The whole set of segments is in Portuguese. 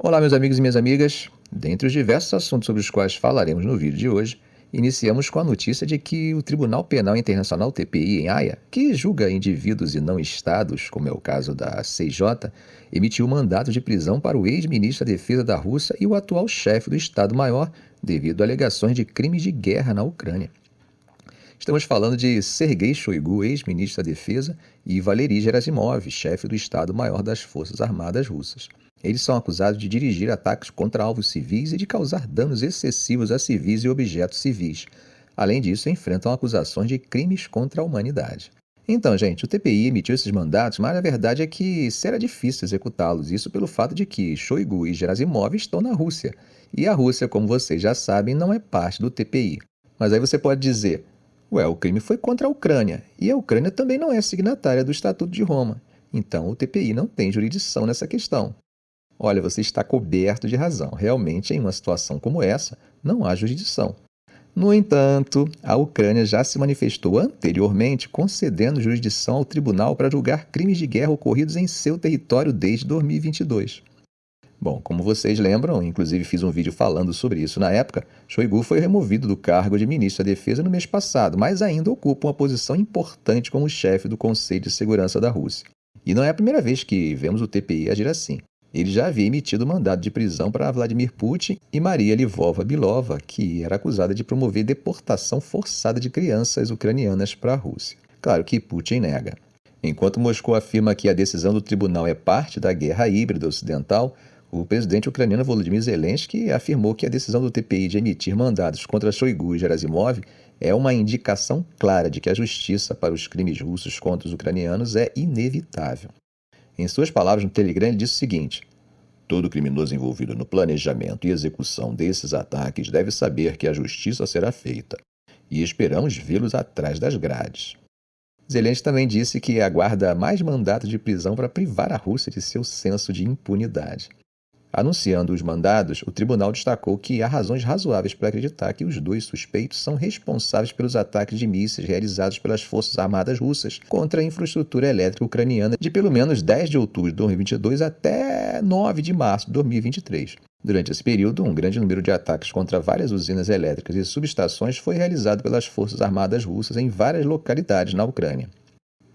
Olá, meus amigos e minhas amigas. Dentre os diversos assuntos sobre os quais falaremos no vídeo de hoje, iniciamos com a notícia de que o Tribunal Penal Internacional TPI em Haia, que julga indivíduos e não estados, como é o caso da CIJ, emitiu mandato de prisão para o ex-ministro da Defesa da Rússia e o atual chefe do Estado-Maior, devido a alegações de crimes de guerra na Ucrânia. Estamos falando de Sergei Shoigu, ex-ministro da Defesa, e Valery Gerasimov, chefe do Estado-Maior das Forças Armadas Russas. Eles são acusados de dirigir ataques contra alvos civis e de causar danos excessivos a civis e objetos civis. Além disso, enfrentam acusações de crimes contra a humanidade. Então, gente, o TPI emitiu esses mandatos, mas a verdade é que será difícil executá-los, isso pelo fato de que Shoigu e Gerasimov estão na Rússia. E a Rússia, como vocês já sabem, não é parte do TPI. Mas aí você pode dizer, o crime foi contra a Ucrânia, e a Ucrânia também não é signatária do Estatuto de Roma. Então, o TPI não tem jurisdição nessa questão. Olha, você está coberto de razão. Realmente, em uma situação como essa, não há jurisdição. No entanto, a Ucrânia já se manifestou anteriormente concedendo jurisdição ao tribunal para julgar crimes de guerra ocorridos em seu território desde 2022. Bom, como vocês lembram, inclusive fiz um vídeo falando sobre isso na época, Shoigu foi removido do cargo de ministro da Defesa no mês passado, mas ainda ocupa uma posição importante como chefe do Conselho de Segurança da Rússia. E não é a primeira vez que vemos o TPI agir assim. Ele já havia emitido mandado de prisão para Vladimir Putin e Maria Lvova-Belova, que era acusada de promover deportação forçada de crianças ucranianas para a Rússia. Claro que Putin nega. Enquanto Moscou afirma que a decisão do tribunal é parte da guerra híbrida ocidental, o presidente ucraniano Volodymyr Zelensky afirmou que a decisão do TPI de emitir mandados contra Shoigu e Gerasimov é uma indicação clara de que a justiça para os crimes russos contra os ucranianos é inevitável. Em suas palavras no Telegram, ele disse o seguinte: todo criminoso envolvido no planejamento e execução desses ataques deve saber que a justiça será feita, e esperamos vê-los atrás das grades. Zelensky também disse que aguarda mais mandatos de prisão para privar a Rússia de seu senso de impunidade. Anunciando os mandados, o tribunal destacou que há razões razoáveis para acreditar que os dois suspeitos são responsáveis pelos ataques de mísseis realizados pelas Forças Armadas Russas contra a infraestrutura elétrica ucraniana de pelo menos 10 de outubro de 2022 até 9 de março de 2023. Durante esse período, um grande número de ataques contra várias usinas elétricas e subestações foi realizado pelas Forças Armadas Russas em várias localidades na Ucrânia.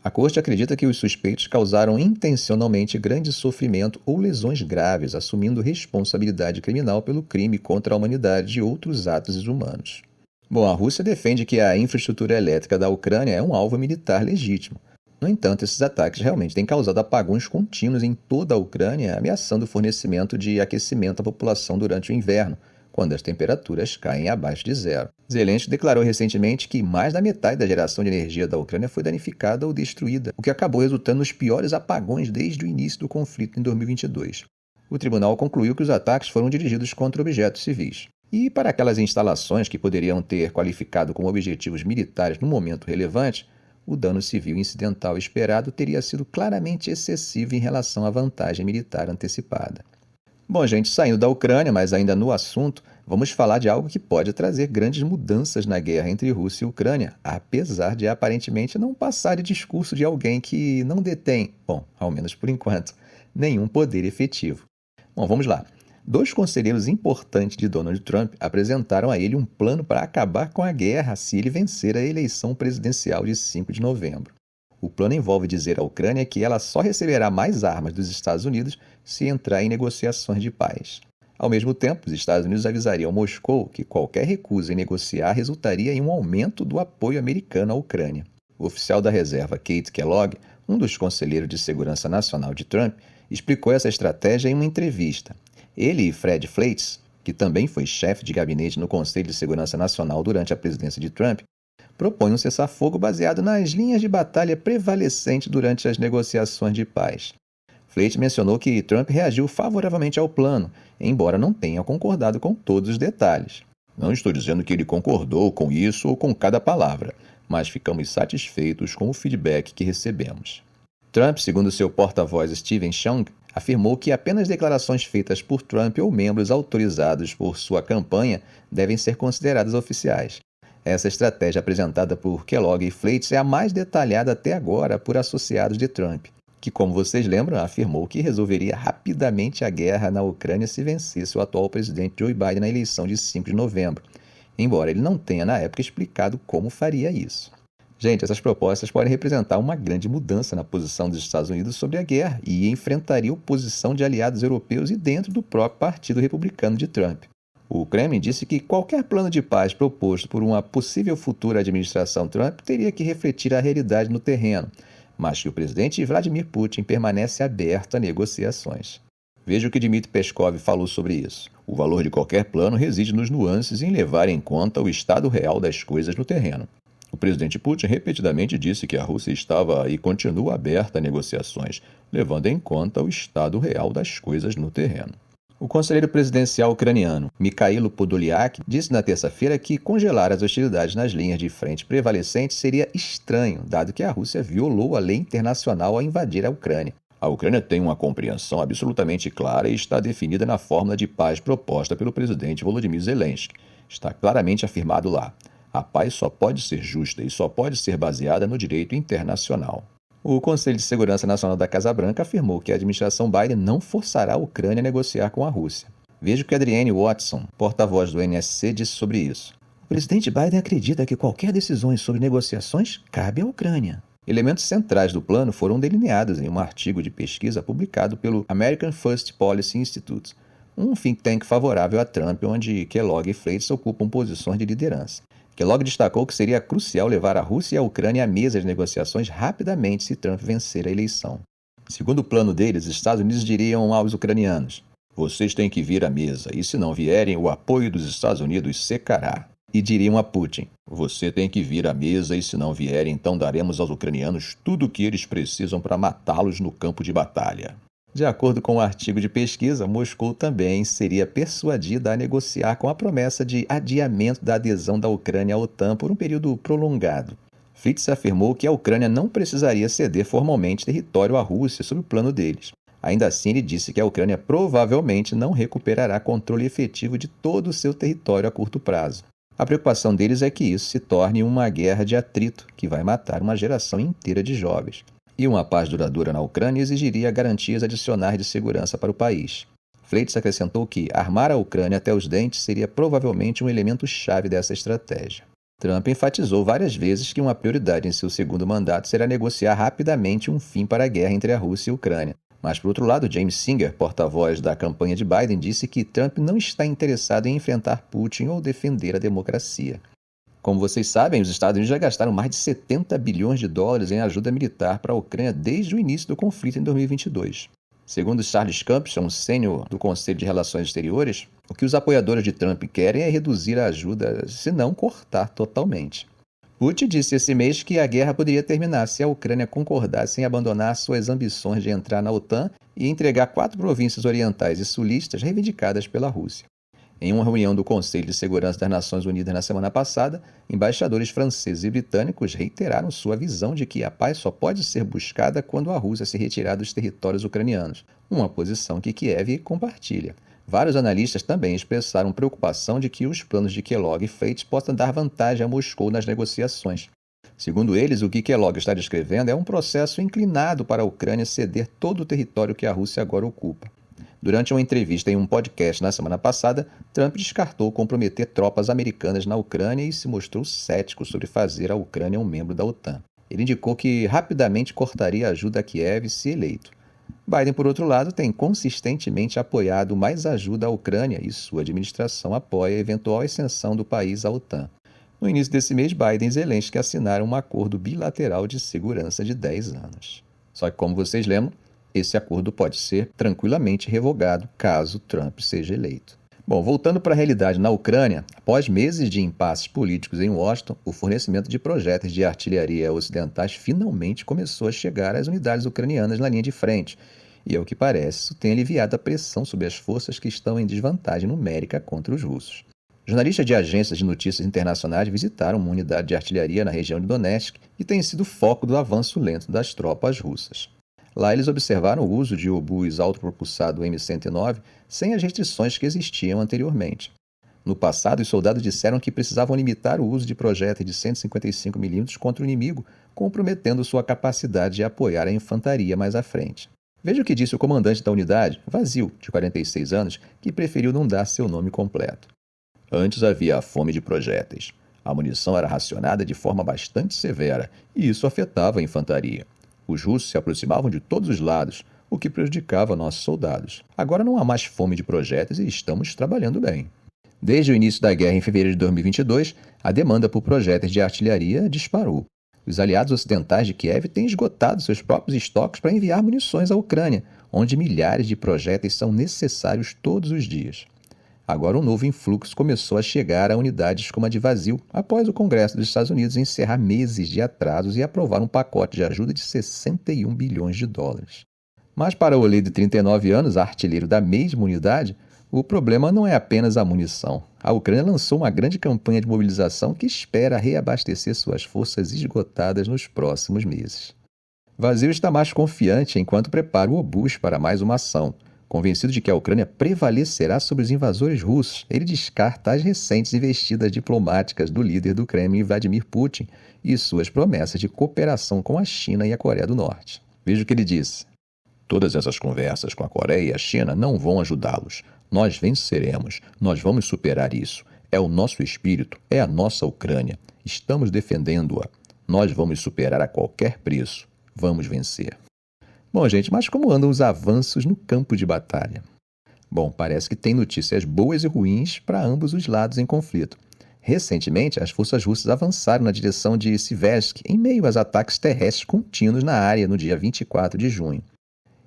A corte acredita que os suspeitos causaram intencionalmente grande sofrimento ou lesões graves, assumindo responsabilidade criminal pelo crime contra a humanidade e outros atos desumanos. Bom, a Rússia defende que a infraestrutura elétrica da Ucrânia é um alvo militar legítimo. No entanto, esses ataques realmente têm causado apagões contínuos em toda a Ucrânia, ameaçando o fornecimento de aquecimento à população durante o inverno, quando as temperaturas caem abaixo de zero. Zelensky declarou recentemente que mais da metade da geração de energia da Ucrânia foi danificada ou destruída, o que acabou resultando nos piores apagões desde o início do conflito em 2022. O tribunal concluiu que os ataques foram dirigidos contra objetos civis. E para aquelas instalações que poderiam ter qualificado como objetivos militares no momento relevante, o dano civil incidental esperado teria sido claramente excessivo em relação à vantagem militar antecipada. Bom, gente, saindo da Ucrânia, mas ainda no assunto, vamos falar de algo que pode trazer grandes mudanças na guerra entre Rússia e Ucrânia, apesar de aparentemente não passar de discurso de alguém que não detém, bom, ao menos por enquanto, nenhum poder efetivo. Bom, vamos lá. 2 conselheiros importantes de Donald Trump apresentaram a ele um plano para acabar com a guerra se ele vencer a eleição presidencial de 5 de novembro. O plano envolve dizer à Ucrânia que ela só receberá mais armas dos Estados Unidos se entrar em negociações de paz. Ao mesmo tempo, os Estados Unidos avisariam Moscou que qualquer recusa em negociar resultaria em um aumento do apoio americano à Ucrânia. O oficial da reserva Kate Kellogg, um dos conselheiros de segurança nacional de Trump, explicou essa estratégia em uma entrevista. Ele e Fred Fleitz, que também foi chefe de gabinete no Conselho de Segurança Nacional durante a presidência de Trump, propõe um cessar-fogo baseado nas linhas de batalha prevalecentes durante as negociações de paz. Fleitz mencionou que Trump reagiu favoravelmente ao plano, embora não tenha concordado com todos os detalhes. Não estou dizendo que ele concordou com isso ou com cada palavra, mas ficamos satisfeitos com o feedback que recebemos. Trump, segundo seu porta-voz Steven Chung, afirmou que apenas declarações feitas por Trump ou membros autorizados por sua campanha devem ser consideradas oficiais. Essa estratégia apresentada por Kellogg e Fleitz é a mais detalhada até agora por associados de Trump. que, como vocês lembram, afirmou que resolveria rapidamente a guerra na Ucrânia se vencesse o atual presidente Joe Biden na eleição de 5 de novembro, embora ele não tenha na época explicado como faria isso. Gente, essas propostas podem representar uma grande mudança na posição dos Estados Unidos sobre a guerra e enfrentaria oposição de aliados europeus e dentro do próprio Partido Republicano de Trump. O Kremlin disse que qualquer plano de paz proposto por uma possível futura administração Trump teria que refletir a realidade no terreno, mas que o presidente Vladimir Putin permanece aberto a negociações. Veja o que Dmitry Peskov falou sobre isso. O valor de qualquer plano reside nos nuances em levar em conta o estado real das coisas no terreno. O presidente Putin repetidamente disse que a Rússia estava e continua aberta a negociações, levando em conta o estado real das coisas no terreno. O conselheiro presidencial ucraniano, Mikhailo Podolyak, disse na terça-feira que congelar as hostilidades nas linhas de frente prevalecentes seria estranho, dado que a Rússia violou a lei internacional ao invadir a Ucrânia. A Ucrânia tem uma compreensão absolutamente clara e está definida na fórmula de paz proposta pelo presidente Volodymyr Zelensky. Está claramente afirmado lá. A paz só pode ser justa e só pode ser baseada no direito internacional. O Conselho de Segurança Nacional da Casa Branca afirmou que a administração Biden não forçará a Ucrânia a negociar com a Rússia. Veja o que Adrienne Watson, porta-voz do NSC, disse sobre isso. O presidente Biden acredita que qualquer decisão sobre negociações cabe à Ucrânia. Elementos centrais do plano foram delineados em um artigo de pesquisa publicado pelo American First Policy Institute, um think tank favorável a Trump, onde Kellogg e Fleites ocupam posições de liderança. Kellogg destacou que seria crucial levar a Rússia e a Ucrânia à mesa de negociações rapidamente se Trump vencer a eleição. Segundo o plano deles, os Estados Unidos diriam aos ucranianos: vocês têm que vir à mesa, e se não vierem, o apoio dos Estados Unidos secará. E diriam a Putin: você tem que vir à mesa, e se não vierem, então daremos aos ucranianos tudo o que eles precisam para matá-los no campo de batalha. De acordo com o artigo de pesquisa, Moscou também seria persuadida a negociar com a promessa de adiamento da adesão da Ucrânia à OTAN por um período prolongado. Fritz afirmou que a Ucrânia não precisaria ceder formalmente território à Rússia sob o plano deles. Ainda assim, ele disse que a Ucrânia provavelmente não recuperará controle efetivo de todo o seu território a curto prazo. A preocupação deles é que isso se torne uma guerra de atrito, que vai matar uma geração inteira de jovens. E uma paz duradoura na Ucrânia exigiria garantias adicionais de segurança para o país. Fleites acrescentou que armar a Ucrânia até os dentes seria provavelmente um elemento-chave dessa estratégia. Trump enfatizou várias vezes que uma prioridade em seu segundo mandato será negociar rapidamente um fim para a guerra entre a Rússia e a Ucrânia. Mas, por outro lado, James Singer, porta-voz da campanha de Biden, disse que Trump não está interessado em enfrentar Putin ou defender a democracia. Como vocês sabem, os Estados Unidos já gastaram mais de 70 bilhões de dólares em ajuda militar para a Ucrânia desde o início do conflito em 2022. Segundo Charles Campson, sênior do Conselho de Relações Exteriores, o que os apoiadores de Trump querem é reduzir a ajuda, se não cortar totalmente. Putin disse esse mês que a guerra poderia terminar se a Ucrânia concordasse em abandonar suas ambições de entrar na OTAN e entregar 4 províncias orientais e sulistas reivindicadas pela Rússia. Em uma reunião do Conselho de Segurança das Nações Unidas na semana passada, embaixadores franceses e britânicos reiteraram sua visão de que a paz só pode ser buscada quando a Rússia se retirar dos territórios ucranianos, uma posição que Kiev compartilha. Vários analistas também expressaram preocupação de que os planos de Kellogg e Fleites possam dar vantagem a Moscou nas negociações. Segundo eles, o que Kellogg está descrevendo é um processo inclinado para a Ucrânia ceder todo o território que a Rússia agora ocupa. Durante uma entrevista em um podcast na semana passada, Trump descartou comprometer tropas americanas na Ucrânia e se mostrou cético sobre fazer a Ucrânia um membro da OTAN. Ele indicou que rapidamente cortaria a ajuda a Kiev se eleito. Biden, por outro lado, tem consistentemente apoiado mais ajuda à Ucrânia e sua administração apoia a eventual ascensão do país à OTAN. No início desse mês, Biden e Zelensky assinaram um acordo bilateral de segurança de 10 anos. Só que, como vocês lembram, esse acordo pode ser tranquilamente revogado caso Trump seja eleito. Bom, voltando para a realidade na Ucrânia, após meses de impasses políticos em Washington, o fornecimento de projéteis de artilharia ocidentais finalmente começou a chegar às unidades ucranianas na linha de frente, e, ao que parece, isso tem aliviado a pressão sobre as forças que estão em desvantagem numérica contra os russos. Jornalistas de agências de notícias internacionais visitaram uma unidade de artilharia na região de Donetsk e tem sido foco do avanço lento das tropas russas. Lá eles observaram o uso de obus autopropulsado M109 sem as restrições que existiam anteriormente. No passado, os soldados disseram que precisavam limitar o uso de projéteis de 155 mm contra o inimigo, comprometendo sua capacidade de apoiar a infantaria mais à frente. Veja o que disse o comandante da unidade, Vasil, de 46 anos, que preferiu não dar seu nome completo. Antes havia a fome de projéteis. A munição era racionada de forma bastante severa, e isso afetava a infantaria. Os russos se aproximavam de todos os lados, o que prejudicava nossos soldados. Agora não há mais fome de projéteis e estamos trabalhando bem. Desde o início da guerra em fevereiro de 2022, a demanda por projéteis de artilharia disparou. Os aliados ocidentais de Kiev têm esgotado seus próprios estoques para enviar munições à Ucrânia, onde milhares de projéteis são necessários todos os dias. Agora um novo influxo começou a chegar a unidades como a de Vasil, após o Congresso dos Estados Unidos encerrar meses de atrasos e aprovar um pacote de ajuda de 61 bilhões de dólares. Mas para o Olê de 39 anos, artilheiro da mesma unidade, o problema não é apenas a munição. A Ucrânia lançou uma grande campanha de mobilização que espera reabastecer suas forças esgotadas nos próximos meses. Vasil está mais confiante enquanto prepara o obus para mais uma ação. Convencido de que a Ucrânia prevalecerá sobre os invasores russos, ele descarta as recentes investidas diplomáticas do líder do Kremlin, Vladimir Putin, e suas promessas de cooperação com a China e a Coreia do Norte. Veja o que ele disse. Todas essas conversas com a Coreia e a China não vão ajudá-los. Nós venceremos, nós vamos superar isso. É o nosso espírito, é a nossa Ucrânia. Estamos defendendo-a. Nós vamos superar a qualquer preço. Vamos vencer. Bom, gente, mas como andam os avanços no campo de batalha? Bom, parece que tem notícias boas e ruins para ambos os lados em conflito. Recentemente, as forças russas avançaram na direção de Siversk em meio aos ataques terrestres contínuos na área no dia 24 de junho.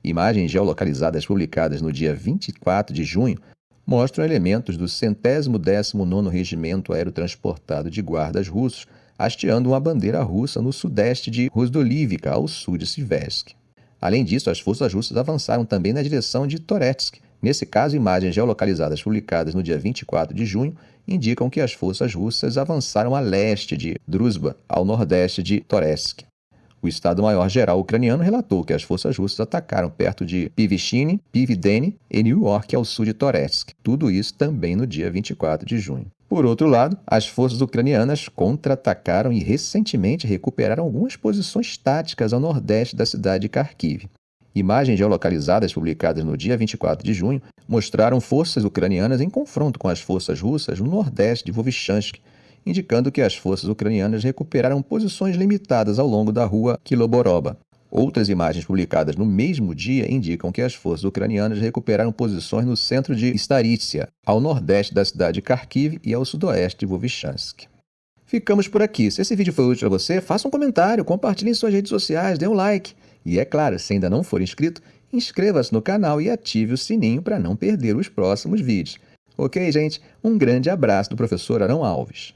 Imagens geolocalizadas publicadas no dia 24 de junho mostram elementos do 119º Regimento Aerotransportado de Guardas Russos hasteando uma bandeira russa no sudeste de Rozdolivka, ao sul de Siversk. Além disso, as forças russas avançaram também na direção de Toretsk. Nesse caso, imagens geolocalizadas publicadas no dia 24 de junho indicam que as forças russas avançaram a leste de Druzhba, ao nordeste de Toretsk. O Estado-Maior-Geral ucraniano relatou que as forças russas atacaram perto de Pivishchine, Pividene e New York, ao sul de Toretsk. Tudo isso também no dia 24 de junho. Por outro lado, as forças ucranianas contra-atacaram e recentemente recuperaram algumas posições táticas ao nordeste da cidade de Kharkiv. Imagens geolocalizadas publicadas no dia 24 de junho mostraram forças ucranianas em confronto com as forças russas no nordeste de Vovchansk, indicando que as forças ucranianas recuperaram posições limitadas ao longo da rua Kiloboroba. Outras imagens publicadas no mesmo dia indicam que as forças ucranianas recuperaram posições no centro de Staritsia, ao nordeste da cidade de Kharkiv e ao sudoeste de Vovchansk. Ficamos por aqui. Se esse vídeo foi útil para você, faça um comentário, compartilhe em suas redes sociais, dê um like. E é claro, se ainda não for inscrito, inscreva-se no canal e ative o sininho para não perder os próximos vídeos. Ok, gente? Um grande abraço do professor Arão Alves.